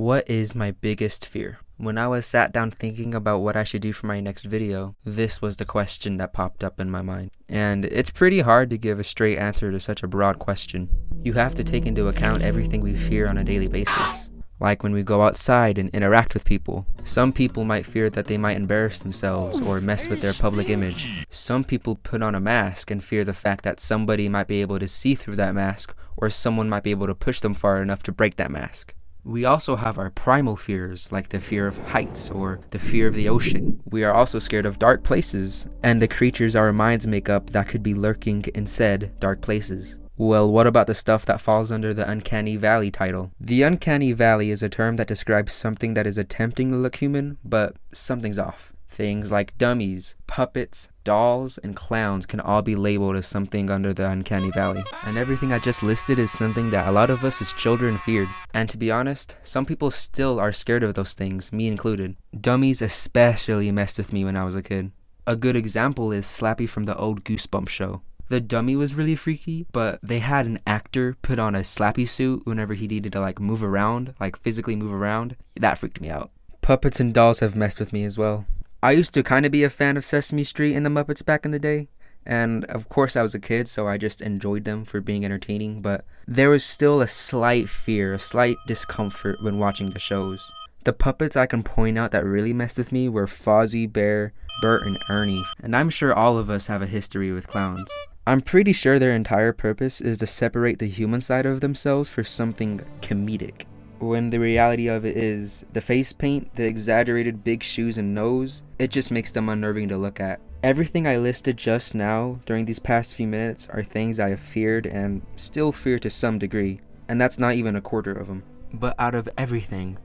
What is my biggest fear? When I was sat down thinking about what I should do for my next video, this was the question that popped up in my mind. And it's pretty hard to give a straight answer to such a broad question. You have to take into account everything we fear on a daily basis. Like when we go outside and interact with people. Some people might fear that they might embarrass themselves or mess with their public image. Some people put on a mask and fear the fact that somebody might be able to see through that mask, or someone might be able to push them far enough to break that mask. We also have our primal fears, like the fear of heights or the fear of the ocean. We are also scared of dark places, and the creatures our minds make up that could be lurking in said dark places. Well, what about the stuff that falls under the Uncanny Valley title? The Uncanny Valley is a term that describes something that is attempting to look human, but something's off. Things like dummies, puppets, dolls, and clowns can all be labeled as something under the Uncanny Valley. And everything I just listed is something that a lot of us as children feared. And to be honest, some people still are scared of those things, me included. Dummies especially messed with me when I was a kid. A good example is Slappy from the old Goosebumps show. The dummy was really freaky, but they had an actor put on a Slappy suit whenever he needed to move around, physically move around. That freaked me out. Puppets and dolls have messed with me as well. I used to kind of be a fan of Sesame Street and the Muppets back in the day, and of course I was a kid, so I just enjoyed them for being entertaining, but there was still a slight fear, a slight discomfort when watching the shows. The puppets I can point out that really messed with me were Fozzie Bear, Bert, and Ernie, and I'm sure all of us have a history with clowns. I'm pretty sure their entire purpose is to separate the human side of themselves for something comedic, when the reality of it is the face paint, the exaggerated big shoes and nose, it just makes them unnerving to look at. Everything I listed just now during these past few minutes are things I have feared and still fear to some degree, and that's not even a quarter of them. But out of everything,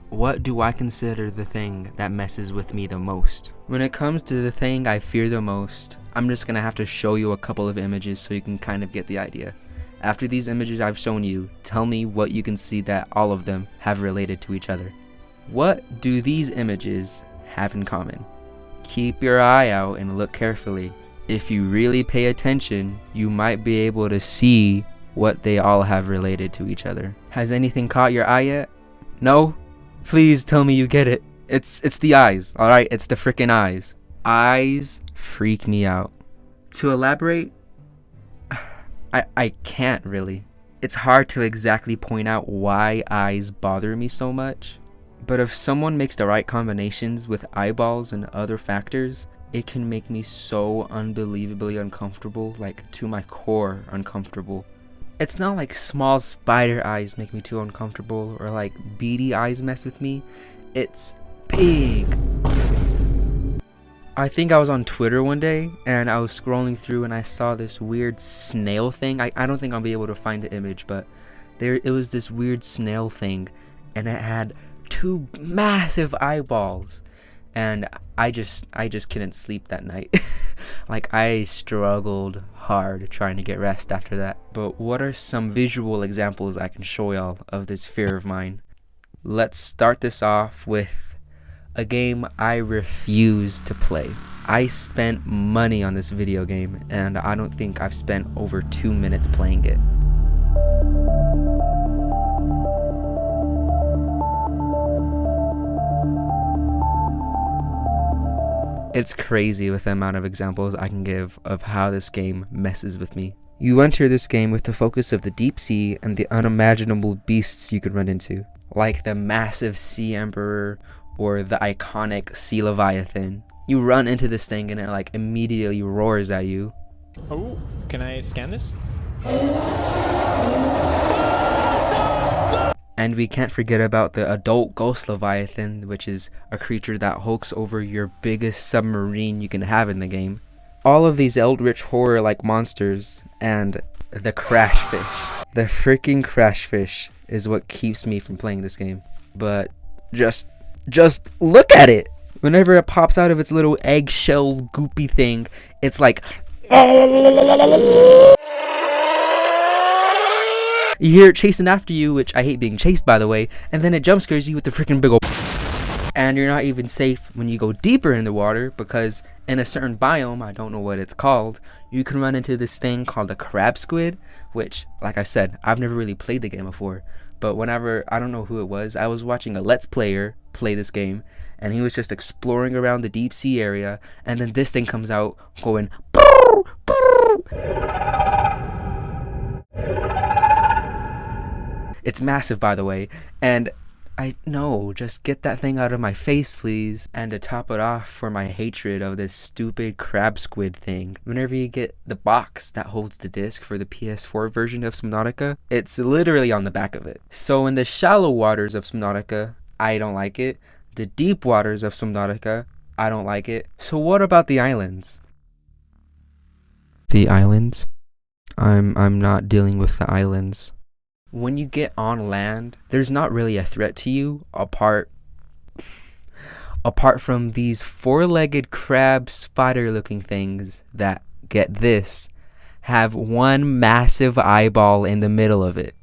what do I consider the thing that messes with me the most? When it comes to the thing I fear the most, I'm just gonna have to show you a couple of images so you can kind of get the idea. After these images I've shown you, tell me what you can see that all of them have related to each other. What do these images have in common? Keep your eye out and look carefully. If you really pay attention, you might be able to see what they all have related to each other. Has anything caught your eye yet? No? Please tell me you get it. It's the eyes, alright? It's the frickin' eyes. Eyes freak me out. To elaborate, I can't really. It's hard to exactly point out why eyes bother me so much. But if someone makes the right combinations with eyeballs and other factors, it can make me so unbelievably uncomfortable, to my core uncomfortable. It's not like small spider eyes make me too uncomfortable or beady eyes mess with me. It's big. I think I was on Twitter one day and I was scrolling through and I saw this weird snail thing. I don't think I'll be able to find the image, but it was this weird snail thing and it had two massive eyeballs, and I just couldn't sleep that night. I struggled hard trying to get rest after that. But what are some visual examples I can show y'all of this fear of mine? Let's start this off with a game I refuse to play. I spent money on this video game, and I don't think I've spent over 2 minutes playing it. It's crazy with the amount of examples I can give of how this game messes with me. You enter this game with the focus of the deep sea and the unimaginable beasts you could run into, like the massive sea emperor or the iconic sea leviathan. You run into this thing and it immediately roars at you. Oh, can I scan this? And we can't forget about the adult ghost leviathan, which is a creature that hulks over your biggest submarine you can have in the game. All of these eldritch horror monsters, and the crash fish. The freaking crash fish is what keeps me from playing this game. But just look at it. Whenever it pops out of its little eggshell goopy thing, it's like you hear it chasing after you, which I hate being chased, by the way, and then it jump scares you with the freaking big ol'. And you're not even safe when you go deeper in the water, because in a certain biome, I don't know what it's called, you can run into this thing called a crab squid, which, like I said, I've never really played the game before, But whenever, I don't know who it was, I was watching a Let's Player play this game, and he was just exploring around the deep sea area, and then this thing comes out going "Brrr, brrr." It's massive, by the way, and I know, just get that thing out of my face, please. And to top it off for my hatred of this stupid crab squid thing, whenever you get the box that holds the disc for the PS4 version of Subnautica, it's literally on the back of it. So in the shallow waters of Subnautica, I don't like it. The deep waters of Subnautica, I don't like it. So what about the islands? The islands? I'm not dealing with the islands. When you get on land, there's not really a threat to you apart from these four-legged crab spider-looking things that, get this, have one massive eyeball in the middle of it.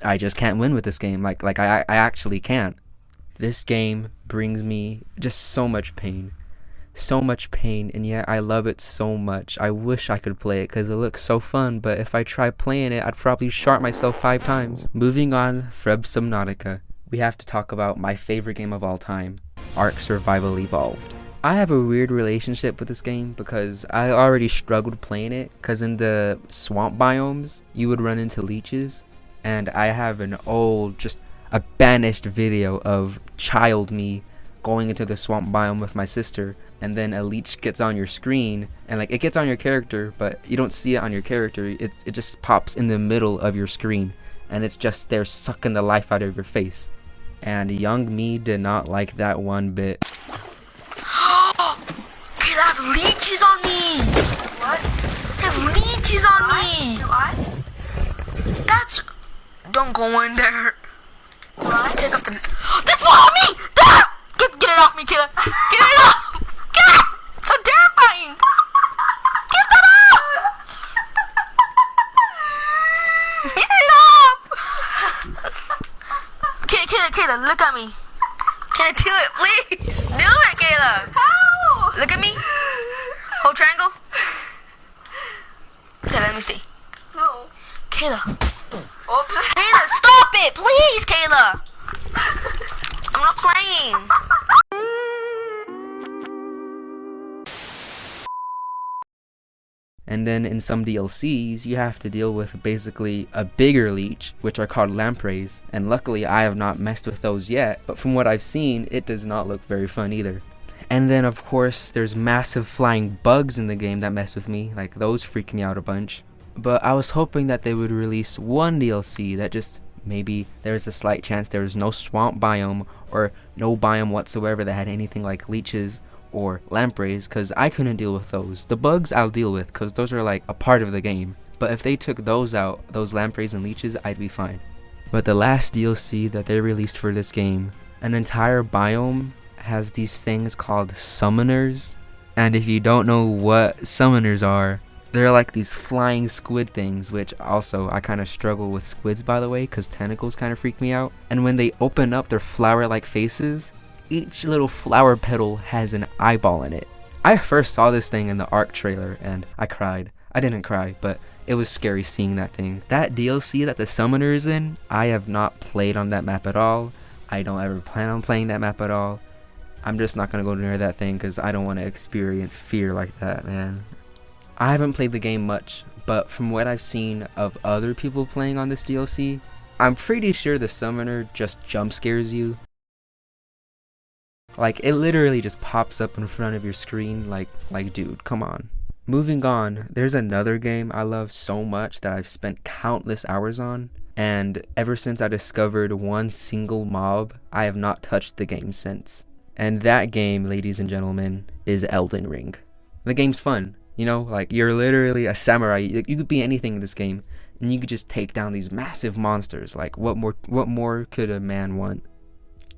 I just can't win with this game. I actually can't. This game brings me just so much pain. So much pain, and yet I love it so much. I wish I could play it because it looks so fun, but if I try playing it, I'd probably shart myself 5 times. Moving on from Subnautica, we have to talk about my favorite game of all time, Ark Survival Evolved. I have a weird relationship with this game because I already struggled playing it because in the swamp biomes, you would run into leeches, and I have an old, just a banished video of child me going into the swamp biome with my sister, and then a leech gets on your screen, and it gets on your character, but you don't see it on your character. It just pops in the middle of your screen, and it's just there sucking the life out of your face. And young me did not like that one bit. Could have leeches on me. What? Have leeches on me. That's. Don't go in there. What? Take off the. That's one on me. Get it off me, killer! Get it off! Get it! So terrifying! Get that off! Get it off! Kayla, look at me. Can I do it, please? Do it, Kayla! How? Look at me. Hold triangle. Okay, let me see. No. Kayla. Oops. Kayla, stop it, please, Kayla! I'm not playing. And then in some DLCs, you have to deal with basically a bigger leech, which are called lampreys, and luckily I have not messed with those yet, but from what I've seen, it does not look very fun either. And then of course, there's massive flying bugs in the game that mess with me, those freak me out a bunch. But I was hoping that they would release one DLC that just, maybe there's a slight chance there was no swamp biome, or no biome whatsoever that had anything like leeches or lampreys, because I couldn't deal with those. The bugs I'll deal with because those are a part of the game, but if they took those out, those lampreys and leeches, I'd be fine. But the last DLC that they released for this game, an entire biome has these things called summoners, and if you don't know what summoners are, they're like these flying squid things, which also I kind of struggle with squids, by the way, because tentacles kind of freak me out. And when they open up their flower-like faces, each little flower petal has an eyeball in it. I first saw this thing in the Ark trailer and I cried. I didn't cry, but it was scary seeing that thing. That DLC that the summoner is in, I have not played on that map at all. I don't ever plan on playing that map at all. I'm just not going to go near that thing because I don't want to experience fear like that, man. I haven't played the game much, but from what I've seen of other people playing on this DLC, I'm pretty sure the summoner just jump scares you. It literally just pops up in front of your screen, dude, come on. Moving on, there's another game I love so much that I've spent countless hours on, and ever since I discovered one single mob, I have not touched the game since. And that game, ladies and gentlemen, is Elden Ring. The game's fun. You know, you're literally a samurai. You could be anything in this game, and you could just take down these massive monsters. What more could a man want?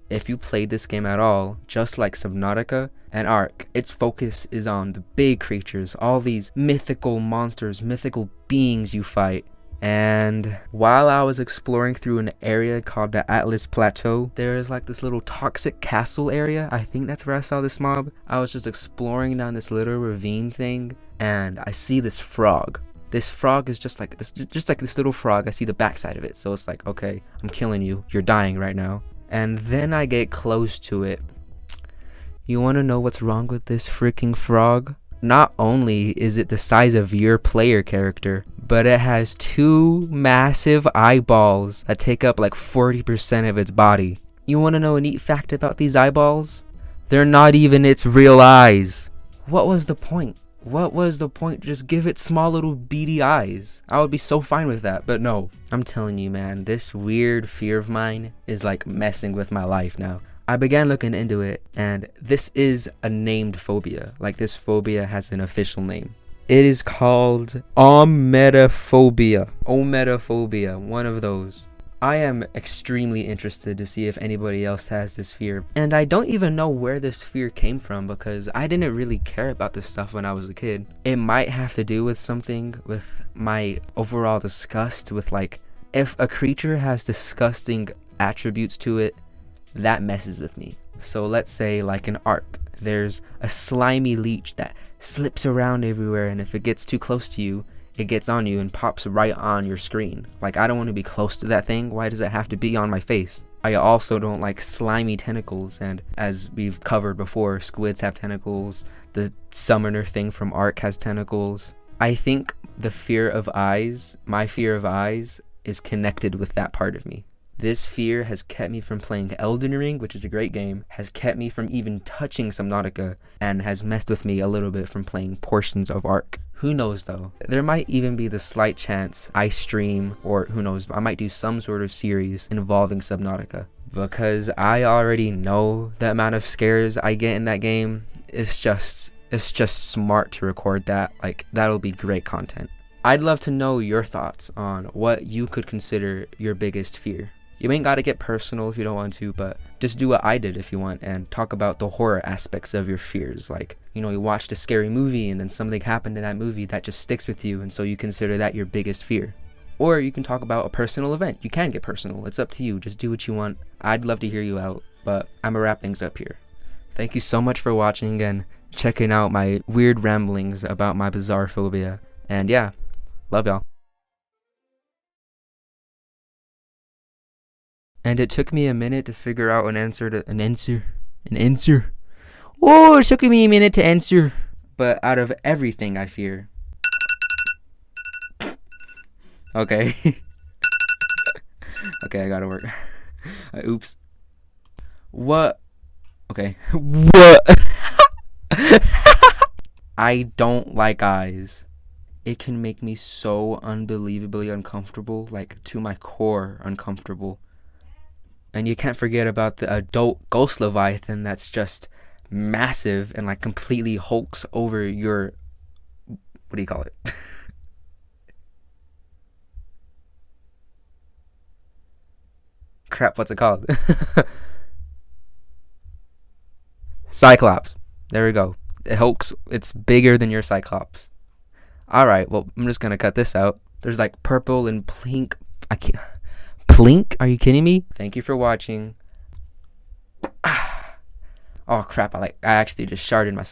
If you played this game at all, just like Subnautica and Ark, its focus is on the big creatures, all these mythical monsters, mythical beings you fight. And while I was exploring through an area called the Atlas Plateau, there is this little toxic castle area. I think that's where I saw this mob. I was just exploring down this little ravine thing, and I see this frog. This frog is just like this little frog. I see the backside of it, so it's like, okay, I'm killing you. You're dying right now. And then I get close to it. You want to know what's wrong with this freaking frog? Not only is it the size of your player character, but it has 2 massive eyeballs that take up like 40% of its body. You want to know a neat fact about these eyeballs? They're not even its real eyes. What was the point? What was the point? Just give it small little beady eyes. I would be so fine with that, but no. I'm telling you, man, this weird fear of mine is like messing with my life now. I began looking into it, and this is a named phobia. Like, this phobia has an official name. It is called ometophobia. Ometophobia, one of those. I am extremely interested to see if anybody else has this fear. And I don't even know where this fear came from, because I didn't really care about this stuff when I was a kid. It might have to do with something with my overall disgust with, like, if a creature has disgusting attributes to it, that messes with me. So let's say like in Ark, there's a slimy leech that slips around everywhere, and if it gets too close to you, it gets on you and pops right on your screen. Like, I don't want to be close to that thing. Why does it have to be on my face? I also don't like slimy tentacles, and as we've covered before, squids have tentacles. The summoner thing from Ark has tentacles. I think the fear of eyes, my fear of eyes, is connected with that part of me. This fear has kept me from playing Elden Ring, which is a great game, has kept me from even touching Subnautica, and has messed with me a little bit from playing portions of Ark. Who knows though? There might even be the slight chance I stream, or who knows, I might do some sort of series involving Subnautica. Because I already know the amount of scares I get in that game. It's just smart to record that. Like, that'll be great content. I'd love to know your thoughts on what you could consider your biggest fear. You ain't gotta get personal if you don't want to, but just do what I did if you want and talk about the horror aspects of your fears. Like, you know, you watched a scary movie and then something happened in that movie that just sticks with you, and so you consider that your biggest fear. Or you can talk about a personal event. You can get personal. It's up to you. Just do what you want. I'd love to hear you out, but I'm gonna wrap things up here. Thank you so much for watching and checking out my weird ramblings about my bizarre phobia. And yeah, love y'all. And it took me a minute to figure out an answer. Oh, it took me a minute to answer. But out of everything I fear. Okay. Okay, I gotta work. Oops. What? Okay. What? I don't like eyes. It can make me so unbelievably uncomfortable, like to my core uncomfortable. And you can't forget about the adult ghost leviathan that's just massive and like completely hulks over your, what do you call it? Crap, what's it called? Cyclops. There we go. It hulks. It's bigger than your Cyclops. Alright, well, I'm just gonna cut this out. There's like purple and pink. I can't. Plink? Are you kidding me? Thank you for watching. Oh crap, I actually just sharded myself.